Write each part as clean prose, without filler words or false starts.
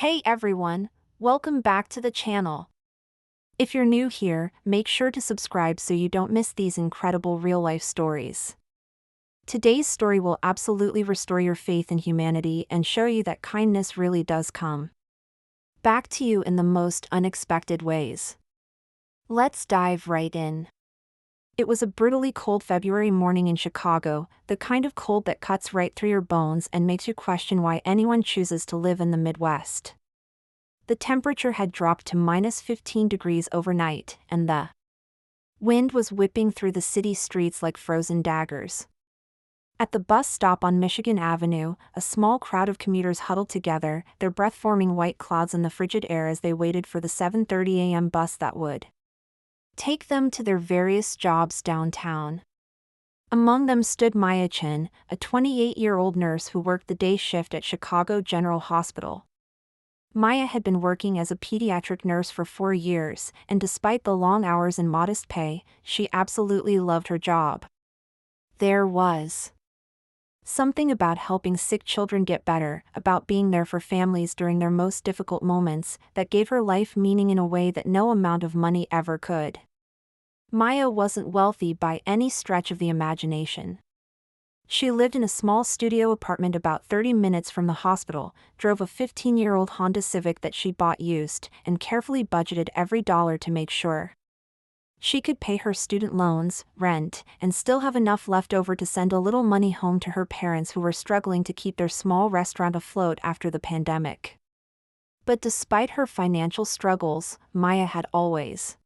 Hey everyone, welcome back to the channel. If you're new here, make sure to subscribe so you don't miss these incredible real-life stories. Today's story will absolutely restore your faith in humanity and show you that kindness really does come back to you in the most unexpected ways. Let's dive right in. It was a brutally cold February morning in Chicago, the kind of cold that cuts right through your bones and makes you question why anyone chooses to live in the Midwest. The temperature had dropped to -15 degrees overnight, and the wind was whipping through the city streets like frozen daggers. At the bus stop on Michigan Avenue, a small crowd of commuters huddled together, their breath forming white clouds in the frigid air as they waited for the 7:30 a.m. bus that would take them to their various jobs downtown. Among them stood Maya Chin, a 28-year-old nurse who worked the day shift at Chicago General Hospital. Maya had been working as a pediatric nurse for 4 years, and despite the long hours and modest pay, she absolutely loved her job. There was something about helping sick children get better, about being there for families during their most difficult moments, that gave her life meaning in a way that no amount of money ever could. Maya wasn't wealthy by any stretch of the imagination. She lived in a small studio apartment about 30 minutes from the hospital, drove a 15-year-old Honda Civic that she bought used, and carefully budgeted every dollar to make sure she could pay her student loans, rent, and still have enough left over to send a little money home to her parents who were struggling to keep their small restaurant afloat after the pandemic. But despite her financial struggles, Maya had always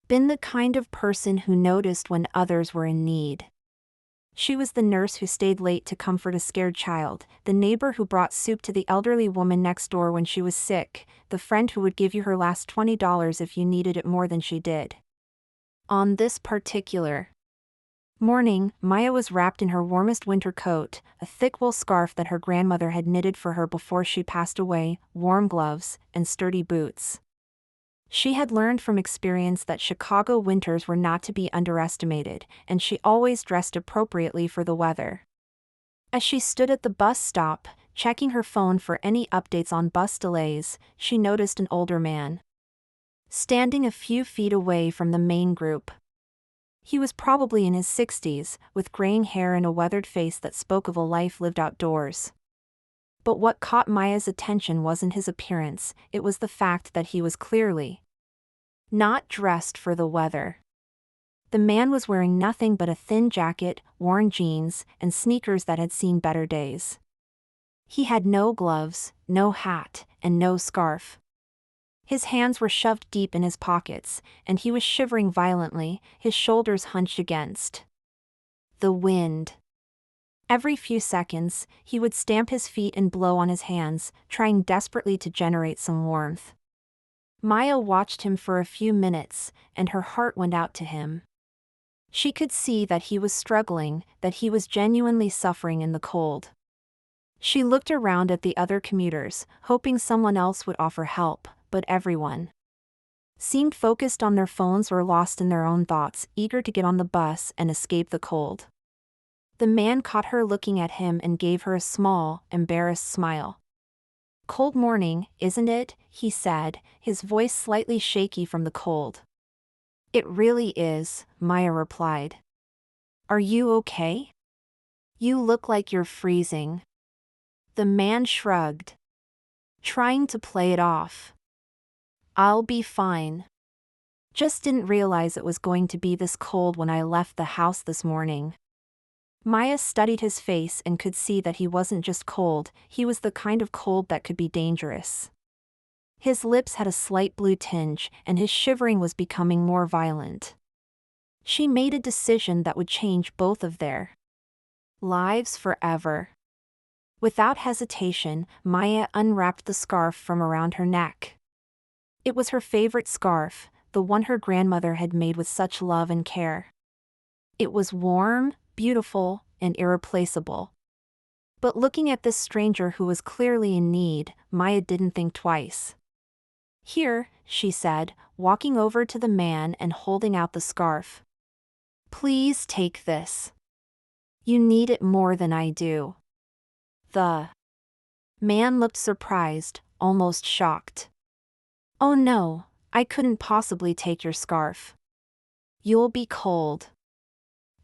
been the kind of person who noticed when others were in need. She was the nurse who stayed late to comfort a scared child, the neighbor who brought soup to the elderly woman next door when she was sick, the friend who would give you her last $20 if you needed it more than she did. On this particular morning, Maya was wrapped in her warmest winter coat, a thick wool scarf that her grandmother had knitted for her before she passed away, warm gloves, and sturdy boots. She had learned from experience that Chicago winters were not to be underestimated, and she always dressed appropriately for the weather. As she stood at the bus stop, checking her phone for any updates on bus delays, she noticed an older man standing a few feet away from the main group. He was probably in his 60s, with graying hair and a weathered face that spoke of a life lived outdoors. But what caught Maya's attention wasn't his appearance, it was the fact that he was clearly not dressed for the weather. The man was wearing nothing but a thin jacket, worn jeans, and sneakers that had seen better days. He had no gloves, no hat, and no scarf. His hands were shoved deep in his pockets, and he was shivering violently, his shoulders hunched against the wind. Every few seconds, he would stamp his feet and blow on his hands, trying desperately to generate some warmth. Maya watched him for a few minutes, and her heart went out to him. She could see that he was struggling, that he was genuinely suffering in the cold. She looked around at the other commuters, hoping someone else would offer help, but everyone seemed focused on their phones or lost in their own thoughts, eager to get on the bus and escape the cold. The man caught her looking at him and gave her a small, embarrassed smile. "Cold morning, isn't it?" he said, his voice slightly shaky from the cold. "It really is," Maya replied. "Are you okay? You look like you're freezing." The man shrugged, trying to play it off. "I'll be fine. Just didn't realize it was going to be this cold when I left the house this morning." Maya studied his face and could see that he wasn't just cold, he was the kind of cold that could be dangerous. His lips had a slight blue tinge, and his shivering was becoming more violent. She made a decision that would change both of their lives forever. Without hesitation, Maya unwrapped the scarf from around her neck. It was her favorite scarf, the one her grandmother had made with such love and care. It was warm, beautiful, and irreplaceable. But looking at this stranger who was clearly in need, Maya didn't think twice. "Here," she said, walking over to the man and holding out the scarf. "Please take this. You need it more than I do." The man looked surprised, almost shocked. "Oh no, I couldn't possibly take your scarf. You'll be cold."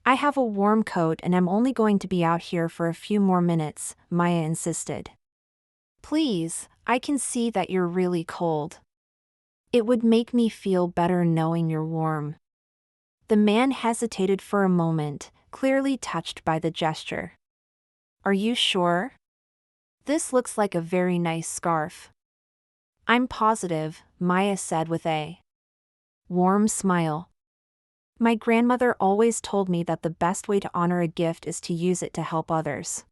"I have a warm coat and I'm only going to be out here for a few more minutes," Maya insisted. "Please, I can see that you're really cold. It would make me feel better knowing you're warm." The man hesitated for a moment, clearly touched by the gesture. "Are you sure? This looks like a very nice scarf." "I'm positive," Maya said with a warm smile. "My grandmother always told me that the best way to honor a gift is to use it to help others."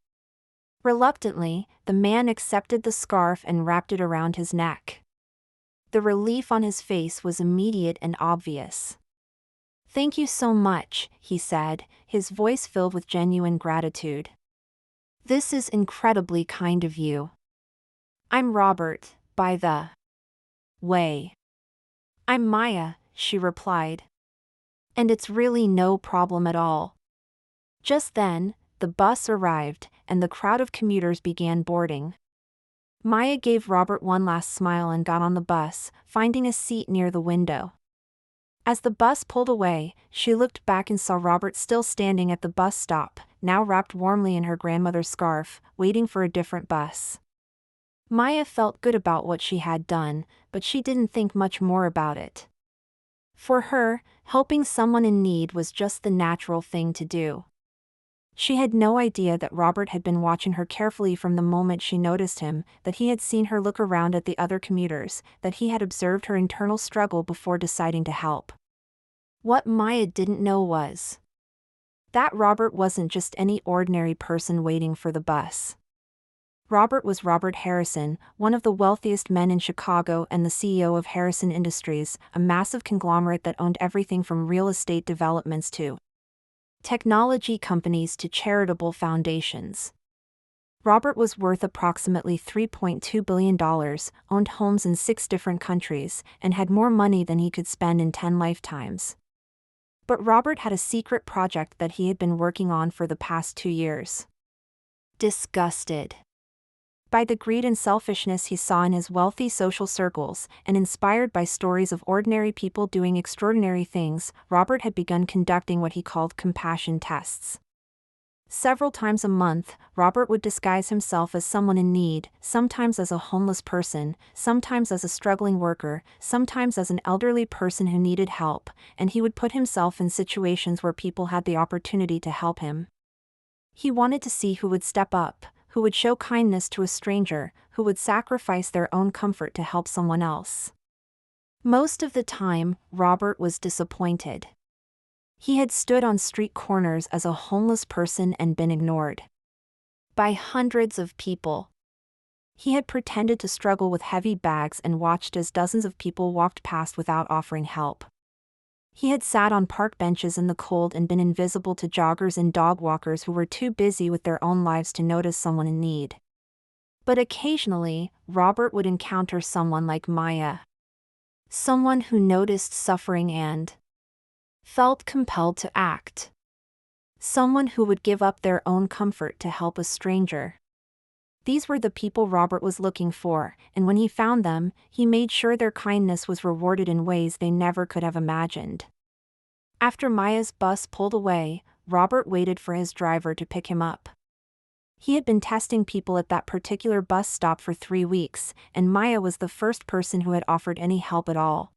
Reluctantly, the man accepted the scarf and wrapped it around his neck. The relief on his face was immediate and obvious. "Thank you so much," he said, his voice filled with genuine gratitude. "This is incredibly kind of you." "I'm Robert, by the way." "I'm Maya," she replied. "And it's really no problem at all." Just then, the bus arrived, and the crowd of commuters began boarding. Maya gave Robert one last smile and got on the bus, finding a seat near the window. As the bus pulled away, she looked back and saw Robert still standing at the bus stop, now wrapped warmly in her grandmother's scarf, waiting for a different bus. Maya felt good about what she had done, but she didn't think much more about it. For her, helping someone in need was just the natural thing to do. She had no idea that Robert had been watching her carefully from the moment she noticed him, that he had seen her look around at the other commuters, that he had observed her internal struggle before deciding to help. What Maya didn't know was that Robert wasn't just any ordinary person waiting for the bus. Robert was Robert Harrison, one of the wealthiest men in Chicago and the CEO of Harrison Industries, a massive conglomerate that owned everything from real estate developments to technology companies to charitable foundations. Robert was worth approximately $3.2 billion, owned homes in 6 different countries, and had more money than he could spend in 10 lifetimes. But Robert had a secret project that he had been working on for the past 2 years. Disgusted by the greed and selfishness he saw in his wealthy social circles, and inspired by stories of ordinary people doing extraordinary things, Robert had begun conducting what he called compassion tests. Several times a month, Robert would disguise himself as someone in need, sometimes as a homeless person, sometimes as a struggling worker, sometimes as an elderly person who needed help, and he would put himself in situations where people had the opportunity to help him. He wanted to see who would step up, who would show kindness to a stranger, who would sacrifice their own comfort to help someone else. Most of the time, Robert was disappointed. He had stood on street corners as a homeless person and been ignored by hundreds of people. He had pretended to struggle with heavy bags and watched as dozens of people walked past without offering help. He had sat on park benches in the cold and been invisible to joggers and dog walkers who were too busy with their own lives to notice someone in need. But occasionally, Robert would encounter someone like Maya. Someone who noticed suffering and felt compelled to act. Someone who would give up their own comfort to help a stranger. These were the people Robert was looking for, and when he found them, he made sure their kindness was rewarded in ways they never could have imagined. After Maya's bus pulled away, Robert waited for his driver to pick him up. He had been testing people at that particular bus stop for 3 weeks, and Maya was the first person who had offered any help at all.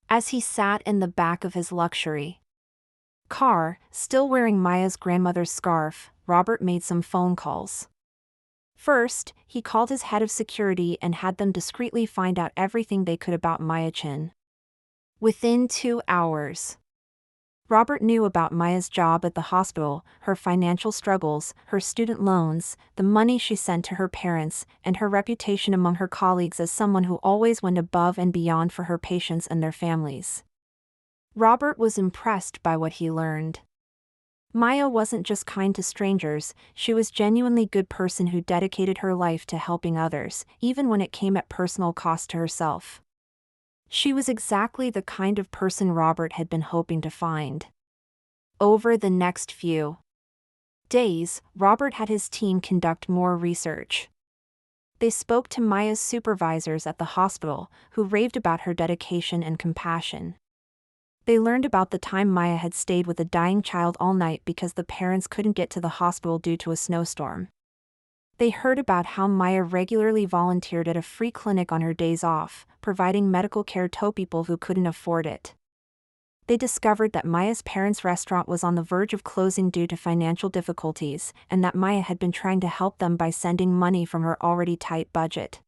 As he sat in the back of his luxury car, still wearing Maya's grandmother's scarf, Robert made some phone calls. First, he called his head of security and had them discreetly find out everything they could about Maya Chin. Within 2 hours, Robert knew about Maya's job at the hospital, her financial struggles, her student loans, the money she sent to her parents, and her reputation among her colleagues as someone who always went above and beyond for her patients and their families. Robert was impressed by what he learned. Maya wasn't just kind to strangers, she was a genuinely good person who dedicated her life to helping others, even when it came at personal cost to herself. She was exactly the kind of person Robert had been hoping to find. Over the next few days, Robert had his team conduct more research. They spoke to Maya's supervisors at the hospital, who raved about her dedication and compassion. They learned about the time Maya had stayed with a dying child all night because the parents couldn't get to the hospital due to a snowstorm. They heard about how Maya regularly volunteered at a free clinic on her days off, providing medical care to people who couldn't afford it. They discovered that Maya's parents' restaurant was on the verge of closing due to financial difficulties, and that Maya had been trying to help them by sending money from her already tight budget.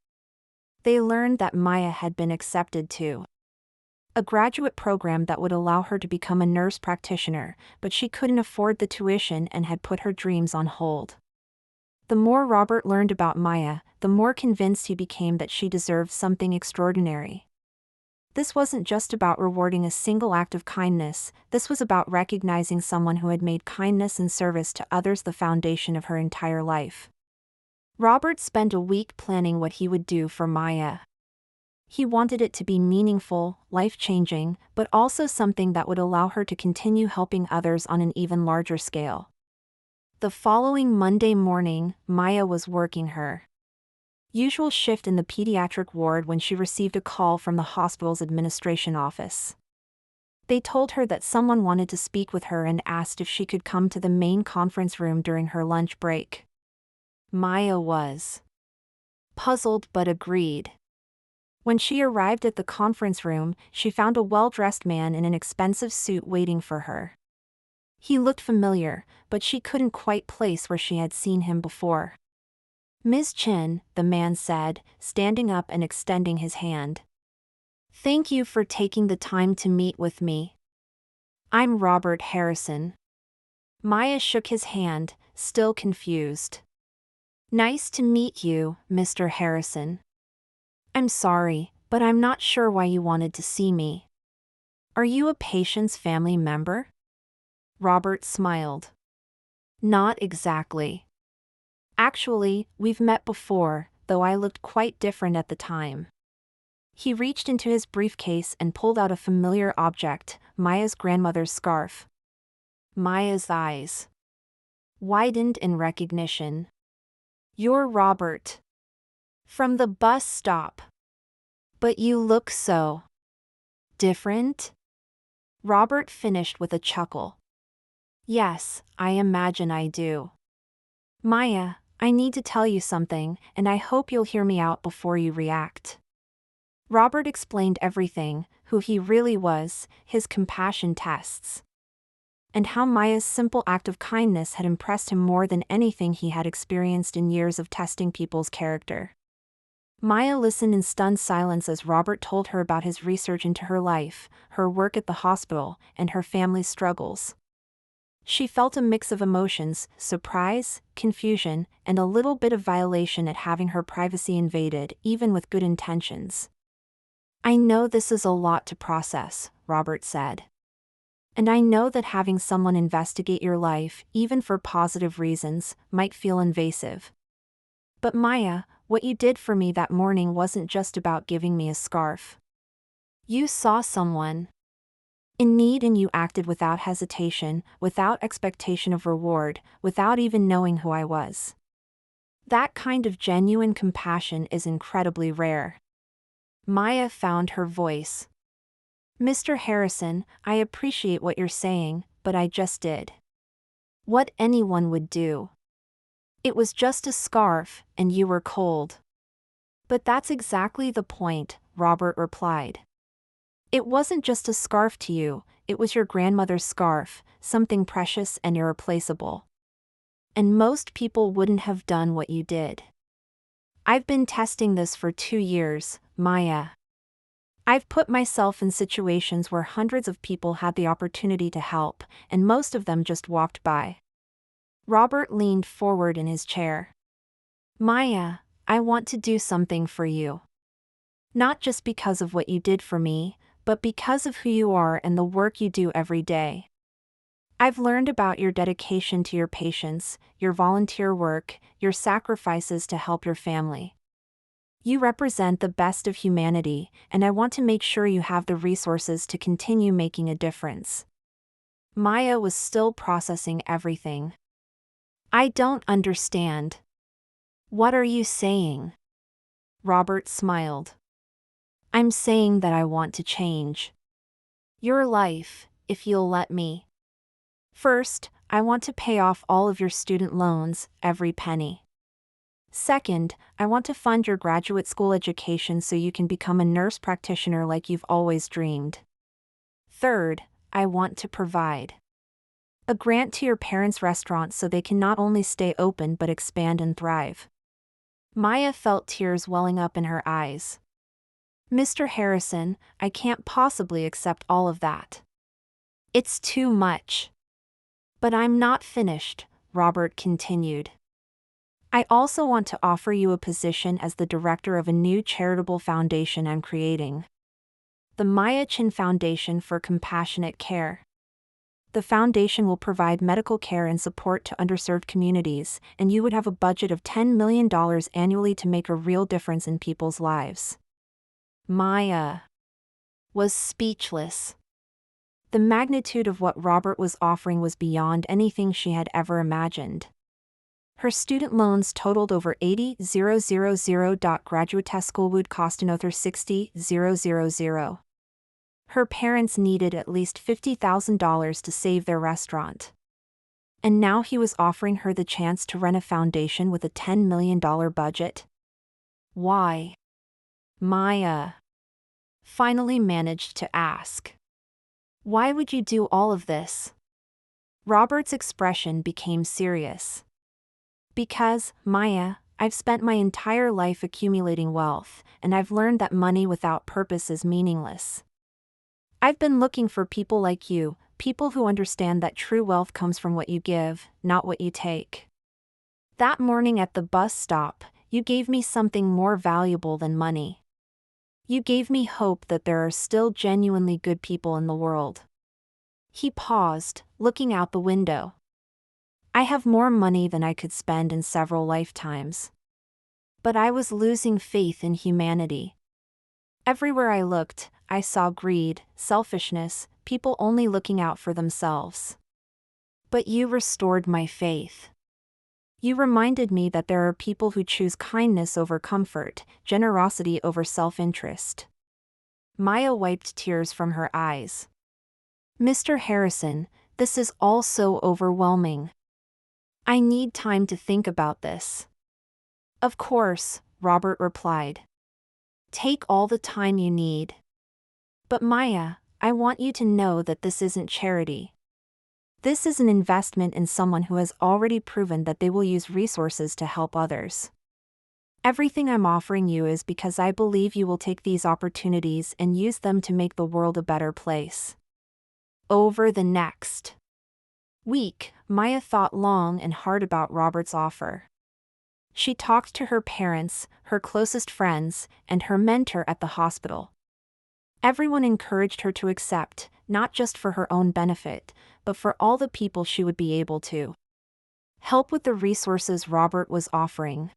They learned that Maya had been accepted to a graduate program that would allow her to become a nurse practitioner, but she couldn't afford the tuition and had put her dreams on hold. The more Robert learned about Maya, the more convinced he became that she deserved something extraordinary. This wasn't just about rewarding a single act of kindness, this was about recognizing someone who had made kindness and service to others the foundation of her entire life. Robert spent a week planning what he would do for Maya. He wanted it to be meaningful, life-changing, but also something that would allow her to continue helping others on an even larger scale. The following Monday morning, Maya was working her usual shift in the pediatric ward when she received a call from the hospital's administration office. They told her that someone wanted to speak with her and asked if she could come to the main conference room during her lunch break. Maya was puzzled but agreed. When she arrived at the conference room, she found a well-dressed man in an expensive suit waiting for her. He looked familiar, but she couldn't quite place where she had seen him before. "Ms. Chin," the man said, standing up and extending his hand. "Thank you for taking the time to meet with me. I'm Robert Harrison." Maya shook his hand, still confused. "Nice to meet you, Mr. Harrison. I'm sorry, but I'm not sure why you wanted to see me. Are you a patient's family member?" Robert smiled. "Not exactly. Actually, we've met before, though I looked quite different at the time." He reached into his briefcase and pulled out a familiar object, Maya's grandmother's scarf. Maya's eyes widened in recognition. "You're Robert. From the bus stop. But you look so different." Robert finished with a chuckle. "Yes, I imagine I do. Maya, I need to tell you something, and I hope you'll hear me out before you react." Robert explained everything, who he really was, his compassion tests, and how Maya's simple act of kindness had impressed him more than anything he had experienced in years of testing people's character. Maya listened in stunned silence as Robert told her about his research into her life, her work at the hospital, and her family's struggles. She felt a mix of emotions, surprise, confusion, and a little bit of violation at having her privacy invaded, even with good intentions. "I know this is a lot to process," Robert said. "And I know that having someone investigate your life, even for positive reasons, might feel invasive. But Maya, what you did for me that morning wasn't just about giving me a scarf. You saw someone in need and you acted without hesitation, without expectation of reward, without even knowing who I was. That kind of genuine compassion is incredibly rare." Maya found her voice. "Mr. Harrison, I appreciate what you're saying, but I just did what anyone would do. It was just a scarf, and you were cold." "But that's exactly the point," Robert replied. "It wasn't just a scarf to you, it was your grandmother's scarf, something precious and irreplaceable. And most people wouldn't have done what you did. I've been testing this for 2 years, Maya. I've put myself in situations where hundreds of people had the opportunity to help, and most of them just walked by." Robert leaned forward in his chair. "Maya, I want to do something for you. Not just because of what you did for me, but because of who you are and the work you do every day. I've learned about your dedication to your patients, your volunteer work, your sacrifices to help your family. You represent the best of humanity, and I want to make sure you have the resources to continue making a difference." Maya was still processing everything. "I don't understand. What are you saying?" Robert smiled. I'm saying that I want to change your life, if you'll let me. First, I want to pay off all of your student loans, every penny. Second, I want to fund your graduate school education so you can become a nurse practitioner like you've always dreamed. Third, I want to provide a grant to your parents' restaurant so they can not only stay open but expand and thrive. Maya felt tears welling up in her eyes. Mr. Harrison, I can't possibly accept all of that. It's too much. But I'm not finished, Robert continued. I also want to offer you a position as the director of a new charitable foundation I'm creating. The Maya Chin Foundation for Compassionate Care. The foundation will provide medical care and support to underserved communities, and you would have a budget of $10 million annually to make a real difference in people's lives. Maya was speechless. The magnitude of what Robert was offering was beyond anything she had ever imagined. Her student loans totaled over $80,000. Graduate test school would cost another $60,000. Her parents needed at least $50,000 to save their restaurant. And now he was offering her the chance to run a foundation with a $10 million budget. Why? Maya finally managed to ask. Why would you do all of this? Robert's expression became serious. Because, Maya, I've spent my entire life accumulating wealth, and I've learned that money without purpose is meaningless. I've been looking for people like you, people who understand that true wealth comes from what you give, not what you take. That morning at the bus stop, you gave me something more valuable than money. You gave me hope that there are still genuinely good people in the world. He paused, looking out the window. I have more money than I could spend in several lifetimes. But I was losing faith in humanity. Everywhere I looked, I saw greed, selfishness, people only looking out for themselves. But you restored my faith. You reminded me that there are people who choose kindness over comfort, generosity over self-interest. Maya wiped tears from her eyes. Mr. Harrison, this is all so overwhelming. I need time to think about this. Of course, Robert replied. Take all the time you need. But Maya, I want you to know that this isn't charity. This is an investment in someone who has already proven that they will use resources to help others. Everything I'm offering you is because I believe you will take these opportunities and use them to make the world a better place. Over the next week, Maya thought long and hard about Robert's offer. She talked to her parents, her closest friends, and her mentor at the hospital. Everyone encouraged her to accept, not just for her own benefit, but for all the people she would be able to help with the resources Robert was offering.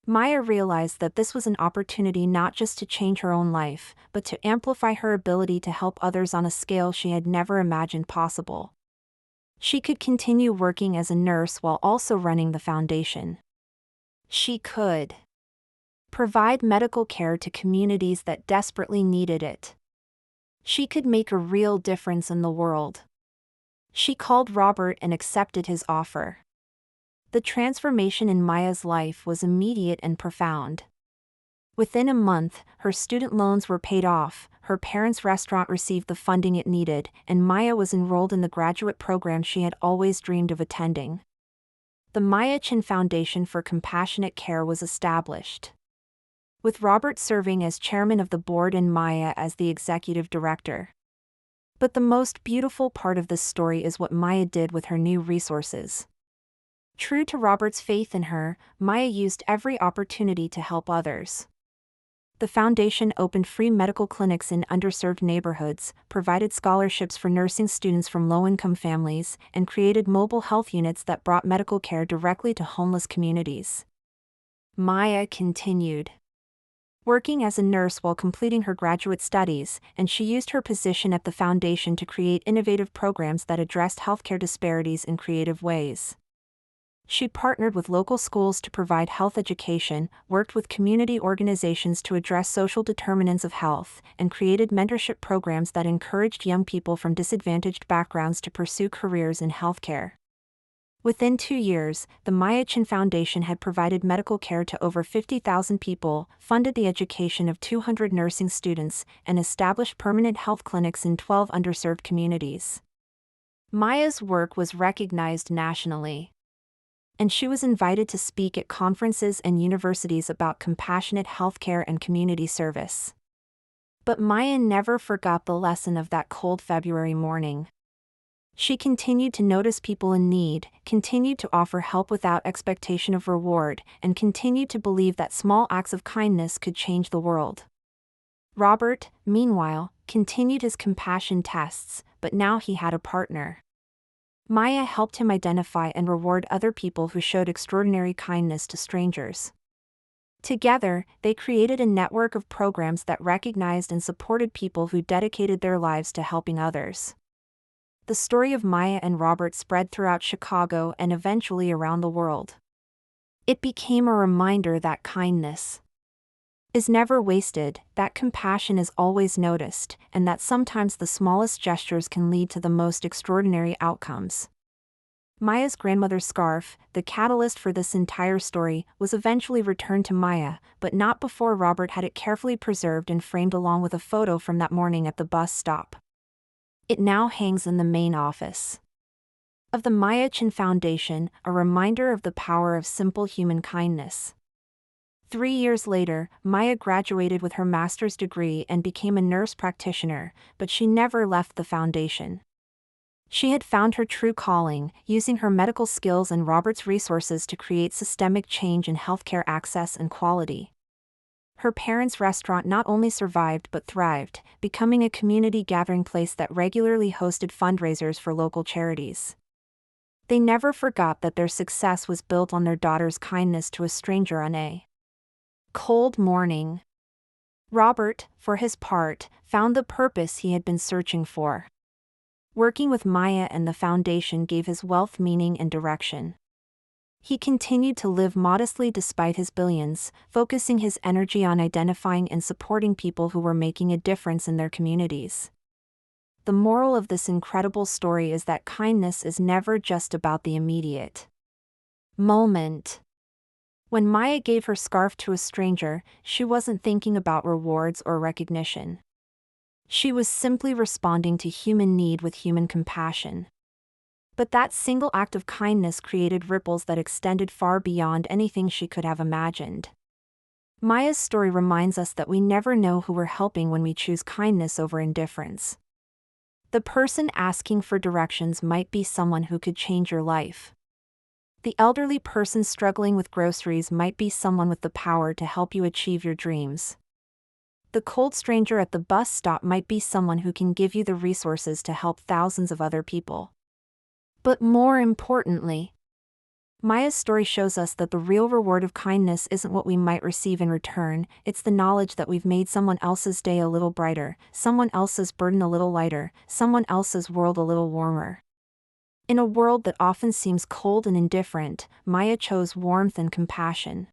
Maya realized that this was an opportunity not just to change her own life, but to amplify her ability to help others on a scale she had never imagined possible. She could continue working as a nurse while also running the foundation. She could provide medical care to communities that desperately needed it. She could make a real difference in the world. She called Robert and accepted his offer. The transformation in Maya's life was immediate and profound. Within a month, her student loans were paid off, her parents' restaurant received the funding it needed, and Maya was enrolled in the graduate program she had always dreamed of attending. The Maya Chin Foundation for Compassionate Care was established, with Robert serving as chairman of the board and Maya as the executive director. But the most beautiful part of this story is what Maya did with her new resources. True to Robert's faith in her, Maya used every opportunity to help others. The foundation opened free medical clinics in underserved neighborhoods, provided scholarships for nursing students from low-income families, and created mobile health units that brought medical care directly to homeless communities. Maya continued working as a nurse while completing her graduate studies, and she used her position at the foundation to create innovative programs that addressed healthcare disparities in creative ways. She partnered with local schools to provide health education, worked with community organizations to address social determinants of health, and created mentorship programs that encouraged young people from disadvantaged backgrounds to pursue careers in healthcare. Within 2 years, the Maya Chin Foundation had provided medical care to over 50,000 people, funded the education of 200 nursing students, and established permanent health clinics in 12 underserved communities. Maya's work was recognized nationally, and she was invited to speak at conferences and universities about compassionate healthcare and community service. But Maya never forgot the lesson of that cold February morning. She continued to notice people in need, continued to offer help without expectation of reward, and continued to believe that small acts of kindness could change the world. Robert, meanwhile, continued his compassion tests, but now he had a partner. Maya helped him identify and reward other people who showed extraordinary kindness to strangers. Together, they created a network of programs that recognized and supported people who dedicated their lives to helping others. The story of Maya and Robert spread throughout Chicago and eventually around the world. It became a reminder that kindness is never wasted, that compassion is always noticed, and that sometimes the smallest gestures can lead to the most extraordinary outcomes. Maya's grandmother's scarf, the catalyst for this entire story, was eventually returned to Maya, but not before Robert had it carefully preserved and framed along with a photo from that morning at the bus stop. It now hangs in the main office of the Maya Chin Foundation, a reminder of the power of simple human kindness. 3 years later, Maya graduated with her master's degree and became a nurse practitioner, but she never left the foundation. She had found her true calling, using her medical skills and Robert's resources to create systemic change in healthcare access and quality. Her parents' restaurant not only survived but thrived, becoming a community gathering place that regularly hosted fundraisers for local charities. They never forgot that their success was built on their daughter's kindness to a stranger on a cold morning. Robert, for his part, found the purpose he had been searching for. Working with Maya and the foundation gave his wealth meaning and direction. He continued to live modestly despite his billions, focusing his energy on identifying and supporting people who were making a difference in their communities. The moral of this incredible story is that kindness is never just about the immediate moment. When Maya gave her scarf to a stranger, she wasn't thinking about rewards or recognition. She was simply responding to human need with human compassion. But that single act of kindness created ripples that extended far beyond anything she could have imagined. Maya's story reminds us that we never know who we're helping when we choose kindness over indifference. The person asking for directions might be someone who could change your life. The elderly person struggling with groceries might be someone with the power to help you achieve your dreams. The cold stranger at the bus stop might be someone who can give you the resources to help thousands of other people. But more importantly, Maya's story shows us that the real reward of kindness isn't what we might receive in return, it's the knowledge that we've made someone else's day a little brighter, someone else's burden a little lighter, someone else's world a little warmer. In a world that often seems cold and indifferent, Maya chose warmth and compassion.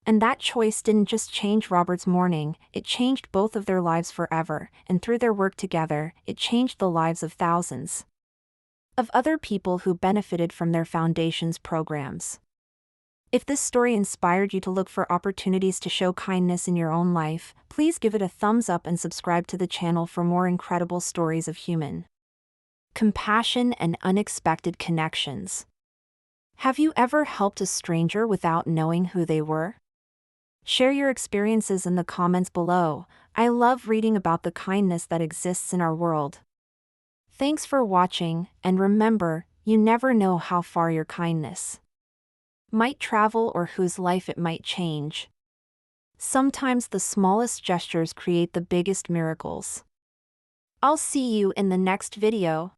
And that choice didn't just change Robert's morning, it changed both of their lives forever, and through their work together, it changed the lives of thousands of other people who benefited from their foundation's programs. If this story inspired you to look for opportunities to show kindness in your own life, please give it a thumbs up and subscribe to the channel for more incredible stories of human compassion and unexpected connections. Have you ever helped a stranger without knowing who they were? Share your experiences in the comments below. I love reading about the kindness that exists in our world. Thanks for watching, and remember, you never know how far your kindness might travel or whose life it might change. Sometimes the smallest gestures create the biggest miracles. I'll see you in the next video.